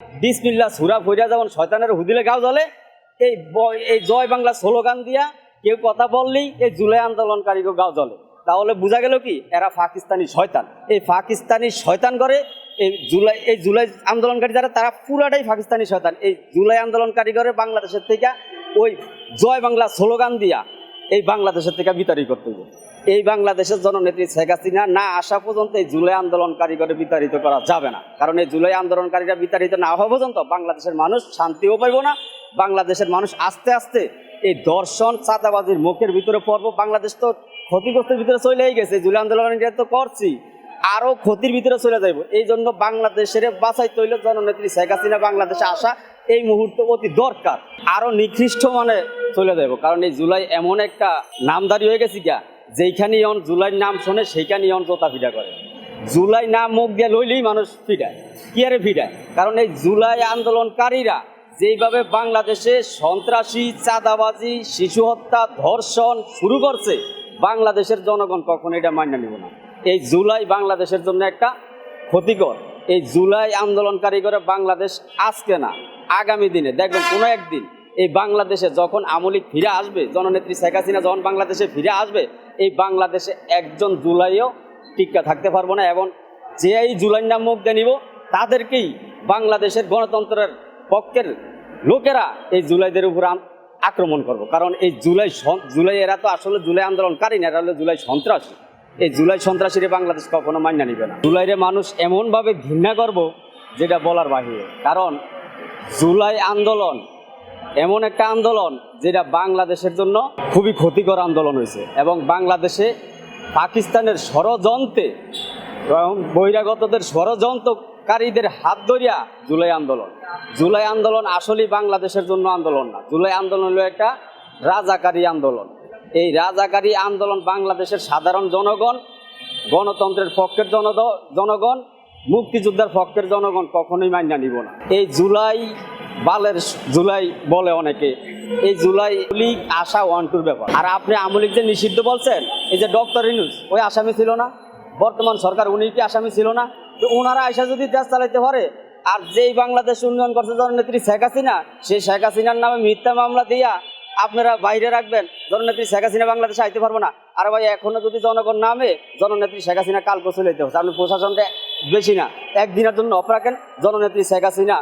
বিসমিল্লাহ সূরা পড়া যেমন শয়তানের হুদিলে গাও জ্বলে, এই জয় বাংলা স্লোগান দিয়া কেউ কথা বললেই এই জুলাই আন্দোলনকারীকে গাও জ্বলে। তাহলে বোঝা গেল কি এরা পাকিস্তানি শয়তান। এই পাকিস্তানি শয়তান করে এই জুলাই আন্দোলনকারী যারা তারা পুরাটাই পাকিস্তানি শয়তান। এই জুলাই আন্দোলনকারী করে বাংলাদেশের থেকে ওই জয় বাংলা স্লোগান দিয়া এই বাংলাদেশের থেকে বিতাড়িত করতে হবে। এই বাংলাদেশের জননেত্রী শেখ হাসিনা না আসা পর্যন্ত এই জুলাই আন্দোলনকারী করে বিতাড়িত করা যাবে না। কারণ এই জুলাই আন্দোলনকারীরা বিতাড়িত না হওয়া পর্যন্ত বাংলাদেশের মানুষ শান্তিও পাইব না। বাংলাদেশের মানুষ আস্তে আস্তে এই দর্শন চাঁদাবাজির মুখের ভিতরে পড়ব। বাংলাদেশ তো ক্ষতিগ্রস্তের ভিতরে চলেই গেছে, জুলাই আন্দোলনকারীরা তো করছি, আরও ক্ষতির ভিতরে চলে যাইব। এই জন্য বাংলাদেশের বাঁচাইতে হইলে জননেত্রী শেখ হাসিনা বাংলাদেশে আসা এই মুহূর্তে অতি দরকার। আরও নিকৃষ্ট মানে চলে যাব। কারণ এই জুলাই এমন একটা নামদারি হয়ে গেছি গা, যেইখানে অন জুলাইয়ের নাম শোনে সেইখানে অন জোতা ফিটা করে। জুলাই নাম মুখ দিয়ে লইলেই মানুষ ফিটায়। কি আরে ফিটায়? কারণ এই জুলাই আন্দোলনকারীরা যেইভাবে বাংলাদেশে সন্ত্রাসী, চাঁদাবাজি, শিশু হত্যা, ধর্ষণ শুরু করছে, বাংলাদেশের জনগণ কখনো এটা মান্য নিব না। এই জুলাই বাংলাদেশের জন্য একটা ক্ষতিকর। এই জুলাই আন্দোলনকারী করে বাংলাদেশ আজকে না, আগামী দিনে দেখবেন কোনো একদিন এই বাংলাদেশে যখন আমলিক ফিরে আসবে, জননেত্রী শেখ হাসিনা যখন বাংলাদেশে ফিরে আসবে, এই বাংলাদেশে একজন জুলাইও টিকা থাকতে পারবো না। এবং যে এই জুলাই নাম মুখ দিয়ে নিব তাদেরকেই বাংলাদেশের গণতন্ত্রের পক্ষের লোকেরা এই জুলাইদের উপর আক্রমণ করব। কারণ এই জুলাই এরা তো আসলে জুলাই আন্দোলনকারী না, এরা হলো জুলাই সন্ত্রাসী। এই জুলাই সন্ত্রাসীরা বাংলাদেশ কখনো মান্য নিবে না। জুলাইরে মানুষ এমনভাবে ঘৃণা করব যেটা বলার বাহিরে। কারণ জুলাই আন্দোলন এমন একটা আন্দোলন যেটা বাংলাদেশের জন্য খুবই ক্ষতিকর আন্দোলন হয়েছে। এবং বাংলাদেশে পাকিস্তানের ষড়যন্ত্রে এবং বহিরাগতদের ষড়যন্ত্রকারীদের হাত ধরিয়া জুলাই আন্দোলন আসলেই বাংলাদেশের জন্য আন্দোলন না। জুলাই আন্দোলন হলো একটা রাজাকারী আন্দোলন। এই রাজাকারী আন্দোলন বাংলাদেশের সাধারণ জনগণ, গণতন্ত্রের পক্ষের জনগণ, মুক্তিযোদ্ধার পক্ষের জনগণ কখনোই মান্য নিব না। এই জুলাই বলে অনেকে, এই জুলাই লীগ আসা 1-2 ব্যাপার। আর আপনি আমলিক যে নিষিদ্ধ বলছেন, এই যে ডক্টর ইউনূস ওই আসামি ছিল না? বর্তমান সরকার উনি কি আসামি ছিল না? তো ওনারা আইসা যদি দেশ চালাইতে পারে, আর যেই বাংলাদেশ উন্নয়ন করছে জননেত্রী শেখ হাসিনা, সেই শেখ হাসিনার নামে মিথ্যা মামলা দিয়া আপনারা বাইরে রাখবেন, জননেত্রী শেখ হাসিনা বাংলাদেশে আইতে পারবো না। আর ভাই এখনো যদি জনগণ নামে, জননেত্রী শেখ হাসিনা কালকে চলে যেতে হচ্ছে। আপনি প্রশাসনটা বেশি না, একদিনের জন্য অফ রাখেন। জননেত্রী শেখ হাসিনা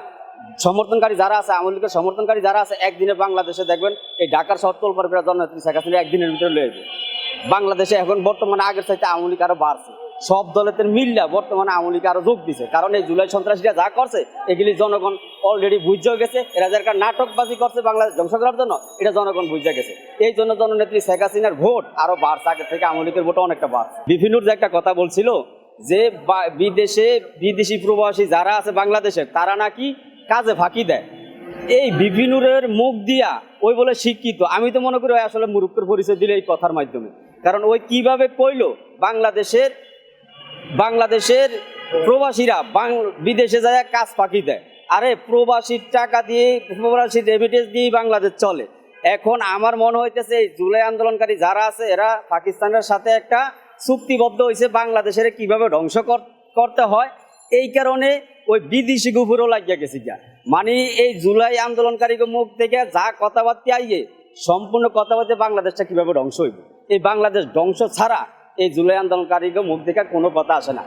সমর্থনকারী যারা আছে, আওয়ামী লীগের সমর্থনকারী যারা আছে, একদিনে বাংলাদেশে দেখবেন এই ঢাকার শহর তোলপাড় করে জননেত্রী শেখ হাসিনা একদিনের ভিতরে লয়ে যাবে। বাংলাদেশে এখন বর্তমানে আগের চাইতে আওয়ামী লীগ আরো বাড়ছে। সব দলের মিল্লা বর্তমানে আওয়ামী লীগ আরো যোগ দিছে। কারণ এই জুলাই সন্ত্রাসীরা যা করছে এগুলি জনগণ অলরেডি বুঝে গেছে। এরা যার নাটকবাজি করছে বাংলাদেশ ধ্বংস করার জন্য, এটা জনগণ বুঝে গেছে। এই জন্য জননেত্রী শেখ হাসিনার ভোট আরো বাড়ছে, আগের থেকে আওয়ামী লীগের ভোট অনেকটা বাড়ছে। বিভিন্নর যে একটা কথা বলছিল যে বিদেশি প্রবাসী যারা আছে বাংলাদেশের, তারা নাকি কাজে ফাঁকি দেয়। এই বিভিন্নের মুখ দিয়া ওই বলে শিক্ষিত। আমি তো মনে করি ওই আসলে মূর্খের পরিচয় দিলে এই কথার মাধ্যমে। কারণ ওই কিভাবে কইল বাংলাদেশের প্রবাসীরা বিদেশে যায় কাজ ফাঁকি দেয়। আরে প্রবাসীর টাকা দিয়ে, প্রবাসীর রেমিটেন্স দিয়ে বাংলাদেশ চলে। এখন আমার মনে হইতেছে এই জুলাই আন্দোলনকারী যারা আছে এরা পাকিস্তানের সাথে একটা চুক্তিবদ্ধ হয়েছে বাংলাদেশের কিভাবে ধ্বংস করতে হয়। এই কারণে ওই বিদেশি গুপুরও লাগিয়া গেছে গিয়া। মানে এই জুলাই আন্দোলনকারীকে মুখ থেকে যা কথাবার্তা আইয়ে সম্পূর্ণ কথাবার্তা বাংলাদেশটা কিভাবে ধ্বংস হইব, এই বাংলাদেশ ধ্বংস ছাড়া এই জুলাই আন্দোলনকারীকে মুখ থেকে কোনো কথা আসে না।